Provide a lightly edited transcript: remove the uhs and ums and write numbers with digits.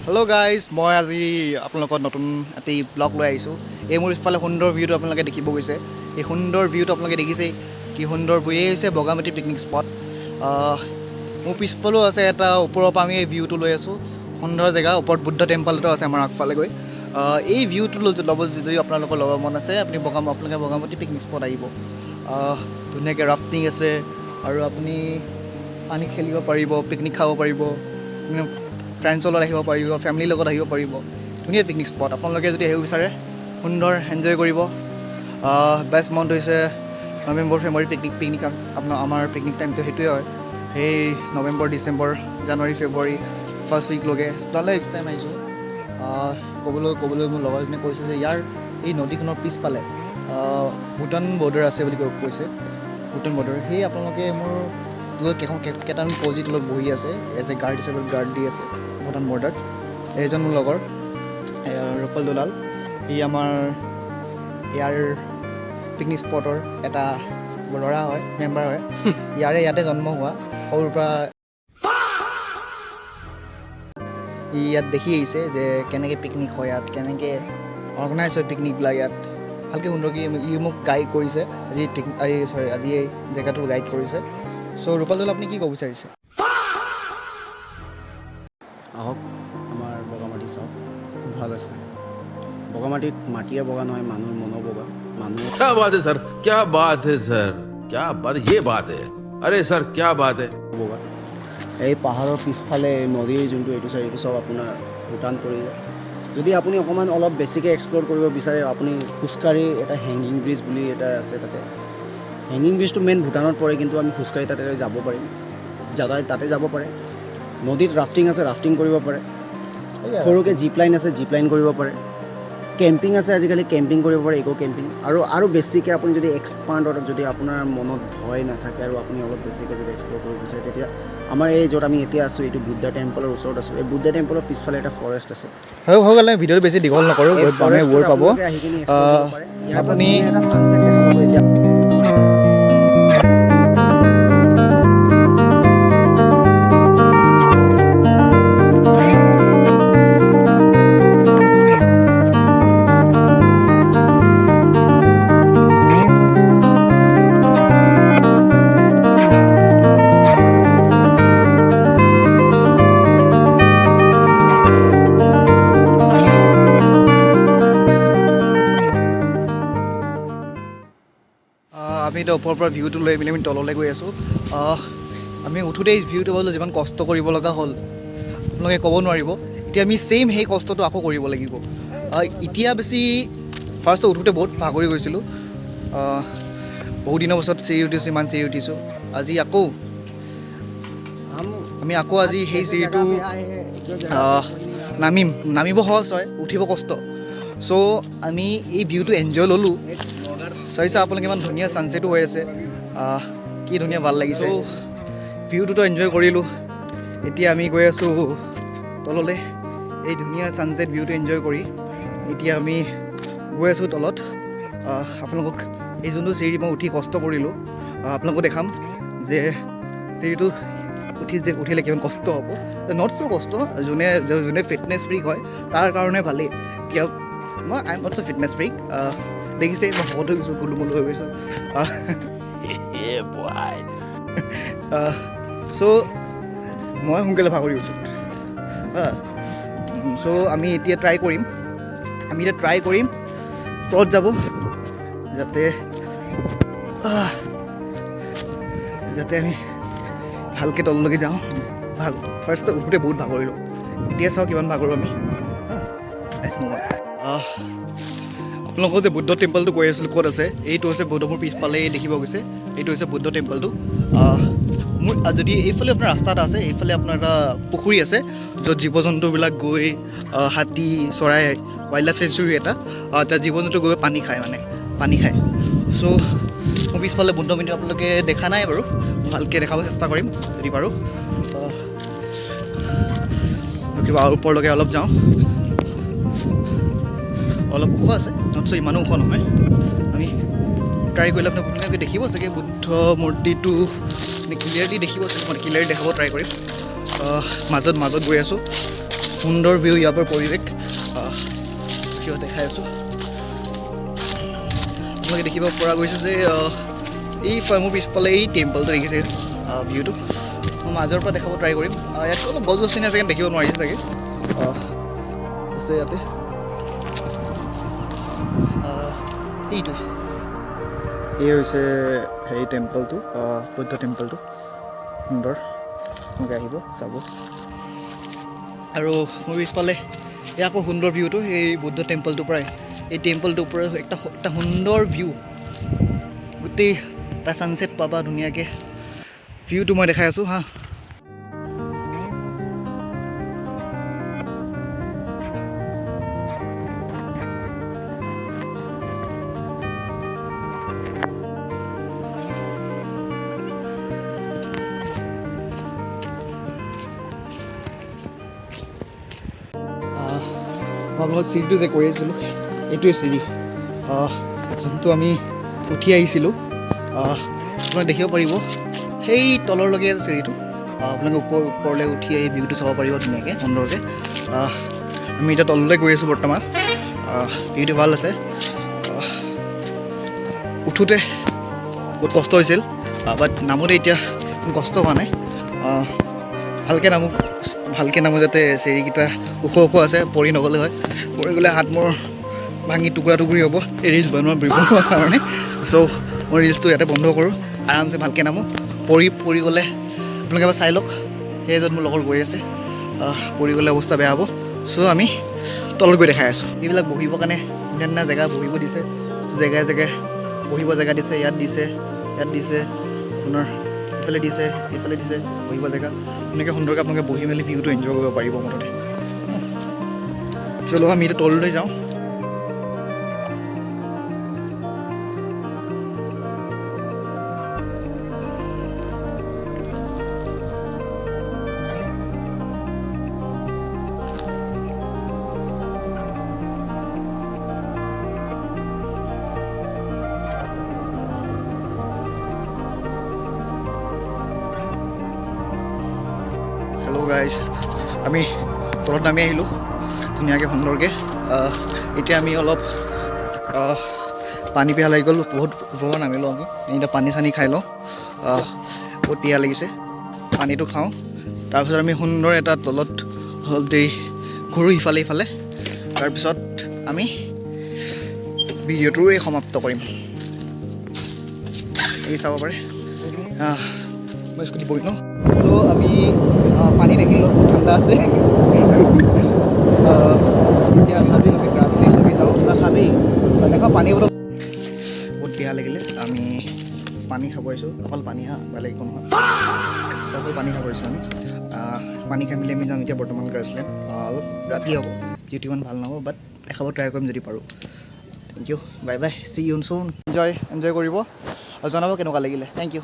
Hello' guys, মই আজি আপোনালোকৰ নতুন এটি ব্লগ লৈ আহিছোঁ। এই মোৰ ইফালে সুন্দৰ ভিউটো আপোনালোকে দেখিব গৈছে। এই সুন্দৰ ভিউটো আপোনালোকে দেখিছেই, কি সুন্দৰ ভিউ। এই হৈছে বগামাটি পিকনিক স্পট। মোৰ পিছফালেও আছে এটা, ওপৰৰ পৰা আমি এই ভিউটো লৈ আছোঁ। সুন্দৰ জেগা, ওপৰত বুদ্ধ টেম্পল এটাও আছে আমাৰ আগফালে গৈ। এই ভিউটো ল'ব যদি আপোনালোকৰ ল'ব মন আছে, আপোনালোকে বগামাটি পিকনিক স্পট আহিব। ধুনীয়াকৈ ৰাফটিং আছে আৰু আপুনি পানীত খেলিব পাৰিব, পিকনিক খাব পাৰিব, ফ্ৰেণ্ডছৰ লগত আহিব পাৰিব, ফেমিলিৰ লগত আহিব পাৰিব। ধুনীয়া পিকনিক স্পট। আপোনালোকে যদি আহিব বিচাৰে, সুন্দৰ এনজয় কৰিব। বেষ্ট মান্থ হৈছে নৱেম্বৰ ফেব্ৰুৱাৰী। আমাৰ পিকনিক টাইমটো সেইটোৱে হয়। সেই নৱেম্বৰ, ডিচেম্বৰ, জানুৱাৰী, ফেব্ৰুৱাৰী ফাৰ্ষ্ট উইকলৈকে তালৈ নেক্সট টাইম আহিছোঁ। ক'বলৈ মোৰ লগৰজনে কৈছে যে ইয়াৰ এই নদীখনৰ পিছফালে ভূটান বৰ্ডাৰ আছে বুলি কৈছে। ভূটান বৰ্ডাৰ সেই আপোনালোকে মোৰ কেইটামান ফৌজি তলত বহি আছে, এজ এ গাৰ্ড হিচাপে গাৰ্ড দি আছে ভূটান বৰ্ডাৰত। এইজন মোৰ লগৰ ৰূপল দুলাল। সি আমাৰ ইয়াৰ পিকনিক স্পটৰ এটা ল'ৰা হয়, মেম্বাৰ হয়। ইয়াতে জন্ম হোৱা, সৰুৰ পৰা ই ইয়াত দেখি আহিছে যে কেনেকৈ পিকনিক হয়, ইয়াত কেনেকৈ অৰ্গেনাইজ হয় পিকনিকবিলাক। ইয়াত ভালকৈ সুন্দৰকৈ ই মোক গাইড কৰিছে। আজি এই জেগাটো গাইড কৰিছে। চ' ৰূপল দুলাল, আপুনি কি ক'ব বিচাৰিছে? আহক আমাৰ বগামাটি চাওক, ভাল আছে। বগামাটিত মাটিয়ে বগা নহয়, মানুহৰ মনো বগা। মানুহ क्या बात है सर, क्या बात है सर, क्या बात, ये बात है। अरे सर क्या बात है। বগা। এই পাহাৰৰ পিছফালে নদীৰ যোনটো এইটো চাইড, এইটো চব আপোনাৰ ভূটান পৰি যায়। যদি আপুনি অকণমান অলপ বেছিকৈ এক্সপ্ল'ৰ কৰিব বিচাৰে, আপুনি খোজকাঢ়ি এটা হেংগিং ব্ৰিজ বুলি এটা আছে তাতে। হেংগিং ব্ৰিজটো মেইন ভূটানত পৰে, কিন্তু আমি খোজকাঢ়ি তাতে যাব পাৰিম, তাতে যাব পাৰে। নদীত ৰাফটিং আছে, ৰাফটিং কৰিব পাৰে। সৰুকৈ জিপ লাইন আছে, জিপ লাইন কৰিব পাৰে। কেম্পিং আছে, আজিকালি কেম্পিং কৰিব পাৰে, ইক' কেম্পিং। আৰু বেছিকৈ আপুনি যদি এক্সপাণ্ডত, যদি আপোনাৰ মনত ভয় নাথাকে আৰু আপুনি অলপ বেছিকৈ যদি এক্সপ্ল'ৰ কৰিব বিচাৰে, তেতিয়া আমাৰ এই য'ত আমি এতিয়া আছোঁ, এইটো বুদ্ধা টেম্পলৰ ওচৰত আছোঁ। এই বুদ্ধা টেম্পলৰ পিছফালে এটা ফৰেষ্ট আছে। হৈ গ'লে ভিডিঅ'টো বেছি দীঘল নকৰোঁ, মানুহে ৱৰ্ড পাব। আপুনি এটা ছানছেট দেখা পাব এতিয়া। আমি এতিয়া ওপৰৰ পৰা ভিউটো লৈ মেলি আমি তললৈ গৈ আছোঁ। আমি উঠোঁতেই ভিউটো পাবলৈ যিমান কষ্ট কৰিব লগা হ'ল, আপোনালোকে ক'ব নোৱাৰিব। এতিয়া আমি ছেইম সেই কষ্টটো আকৌ কৰিব লাগিব। এতিয়া বেছি ফাৰ্ষ্টত উঠোঁতে বহুত ভাগৰি গৈছিলোঁ। বহুত দিনৰ পাছত চিৰি উঠিছোঁ, ইমান চিৰি উঠিছোঁ। আজি আকৌ আজি সেই চিৰিটো নামিব সহজ হয়, উঠিব কষ্ট। চ' আমি এই ভিউটো এনজয় ল'লোঁ। চাইছে আপোনালোকে ইমান ধুনীয়া ছানছেটো হৈ আছে, কি ধুনীয়া ভাল লাগিছে। ভিউটোতো এনজয় কৰিলোঁ। এতিয়া আমি গৈ আছোঁ তললৈ। এই ধুনীয়া ছানছেট ভিউটো এনজয় কৰি এতিয়া আমি গৈ আছোঁ তলত। আপোনালোকক এই যোনটো চিৰি মই উঠি কষ্ট কৰিলোঁ, আপোনালোকক দেখাম যে চিৰিটো উঠিলে কিমান কষ্ট হ'ব। নট চ' কষ্ট, যোনে ফিটনেছ ফ্ৰীক হয় তাৰ কাৰণে ভালেই। কিয় I am not so' fitness freak. দেখিছে মই শকত হৈ গৈছোঁ, গোলুমোলু হৈ গৈছোঁ। চ' মই সোনকালে ভাগৰি গৈছোঁ। চ' আমি এতিয়া ট্ৰাই কৰিম ওপৰত যাব, যাতে আমি ভালকৈ তললৈকে যাওঁ। ফাৰ্ষ্ট উঠোঁতে বহুত ভাগৰিলোঁ, এতিয়া চাওঁ কিমান ভাগৰোঁ আমি। আপোনালোকৰ যে বুদ্ধ টেম্পলটো কৈ আছিলোঁ ক'ত আছে, এইটো হৈছে মোৰ পিছফালে দেখিব গৈছে, এইটো হৈছে বুদ্ধ টেম্পলটো। যদি এইফালে আপোনাৰ ৰাস্তা এটা আছে, এইফালে আপোনাৰ এটা পুখুৰী আছে, য'ত জীৱ জন্তুবিলাক গৈ হাতী, চৰাই, ৱাইল্ড লাইফ চেঞ্চুৰী এটা, তাত জীৱ জন্তু গৈ পানী খায়। চ' মোৰ পিছফালে বুদ্ধ মন্দিৰ আপোনালোকে দেখা নাই বাৰু, ভালকৈ দেখাব চেষ্টা কৰিম যদি পাৰোঁ। কিবা ওপৰলৈকে অলপ যাওঁ, অলপ ওখ আছে, নট চ' ইমানো ওখ নহয়। আমি ট্ৰাই কৰিলে আপোনালোকে দেখিব চাগে বুদ্ধ মূৰ্তিটো ক্লিয়াৰলি দেখিব চাগে, মই ক্লিয়াৰলি দেখাব ট্ৰাই কৰিম। মাজত গৈ আছোঁ। সুন্দৰ ভিউ ইয়াৰ পৰা পৰিৱেশ কিয় দেখাই আছোঁ আপোনালোকে দেখিব পৰা গৈছে যে এই মোৰ পিছফালে এই টেম্পলটো দেখিছে ভিউটো মই মাজৰ পৰা দেখাব ট্ৰাই কৰিম ইয়াত অলপ গছ গছনি আছে দেখিব নোৱাৰিছে চাগে আছে ইয়াতে এইটো এই হৈছে হেৰি টেম্পলটো বুদ্ধ টেম্পলটো সুন্দৰ এনেকৈ আহিব চাব আৰু মোৰ পিছফালে এই আকৌ সুন্দৰ ভিউটো এই বুদ্ধ টেম্পলটোৰ পৰাই এই টেম্পলটোৰ পৰা এটা সুন্দৰ ভিউ গোটেই এটা ছানছেট পাবা ধুনীয়াকৈ ভিউটো মই দেখাই আছোঁ হা মই আপোনালোক চিৰিটো যে কৈ আছিলোঁ এইটোৱে চিৰি যোনটো আমি উঠি আহিছিলোঁ আপোনালোকে দেখিব পাৰিব সেই তলৰলৈকে আছে চিৰিটো আপোনালোকে ওপৰলৈ উঠি আহি ভিউটো চাব পাৰিব ধুনীয়াকৈ সুন্দৰকৈ আমি এতিয়া তললৈ গৈ আছোঁ বৰ্তমান ভিউটো ভাল আছে উঠোঁতে বহুত কষ্ট হৈছিল বাট নামোতে এতিয়া কষ্ট হোৱা নাই ভালকৈ নামো যাতে চিৰিকেইটা ওখ আছে পৰি নগ'লে হয় পৰি গ'লে হাত মোৰ ভাঙি টুকুৰা টুকুৰি হ'ব এই ৰিলচ বনোৱাৰ কাৰণে চ' মই ৰিলচটো ইয়াতে বন্ধ কৰোঁ আৰামছে ভালকৈ নামো পৰি গ'লে আপোনালোকে এবাৰ চাই লওক সেই য'ত মোৰ লগৰ গৈ আছে পৰি গ'লে অৱস্থা বেয়া হ'ব চ' আমি তলত গৈ দেখাই আছোঁ এইবিলাক বহিবৰ কাৰণে ধুনীয়া ধুনীয়া জেগা বহিব দিছে জেগাই বহিব জেগা দিছে ইয়াত দিছে আপোনাৰ এইফালে দিছে বহিব জেগা এনেকৈ সুন্দৰকৈ আপোনালোকে বহি মেলি ভিউটো এনজয় কৰিব পাৰিব মুঠতে চলো আমি এতিয়া তললৈ যাওঁ হেল্ল' গাইজ আমি তলত নামি আহিলোঁ ধুনীয়াকৈ সুন্দৰকৈ এতিয়া আমি অলপ পানী পিয়াহ লাগি গ'ল বহুত ওপৰত নামিলোঁ আমি এতিয়া পানী চানী খাই লওঁ বহুত পিয়াহ লাগিছে পানীটো খাওঁ তাৰপিছত আমি সুন্দৰ এটা তলত অলপ দেৰি ঘূৰোঁ ইফালে তাৰপিছত আমি ভিডিঅ'টোৱে সমাপ্ত কৰিম এই চাব পাৰে মই স্কুটি বহি লওঁ চ' আমি পানী দেখিলোঁ ঠাণ্ডা আছে এতিয়া আমি গ্ৰাছলেণ্ডলৈকে যাওঁ কিবা খাবি দেখা পানী বটল বহুত বেয়া লাগিলে আমি পানী খাব আহিছোঁ অকল পানী বেলেগ একো নহয় অকল পানী খাব আহিছোঁ আমি পানী খাই মেলি আমি যাম এতিয়া বৰ্তমান গ্ৰাছলেণ্ড অলপ ৰাতি হ'ব ভিউটো ইমান ভাল নহ'ব বাট দেখাব ট্ৰাই কৰিম যদি পাৰোঁ thank you bye see you soon enjoy কৰিব আৰু জনাব কেনেকুৱা লাগিলে থেংক ইউ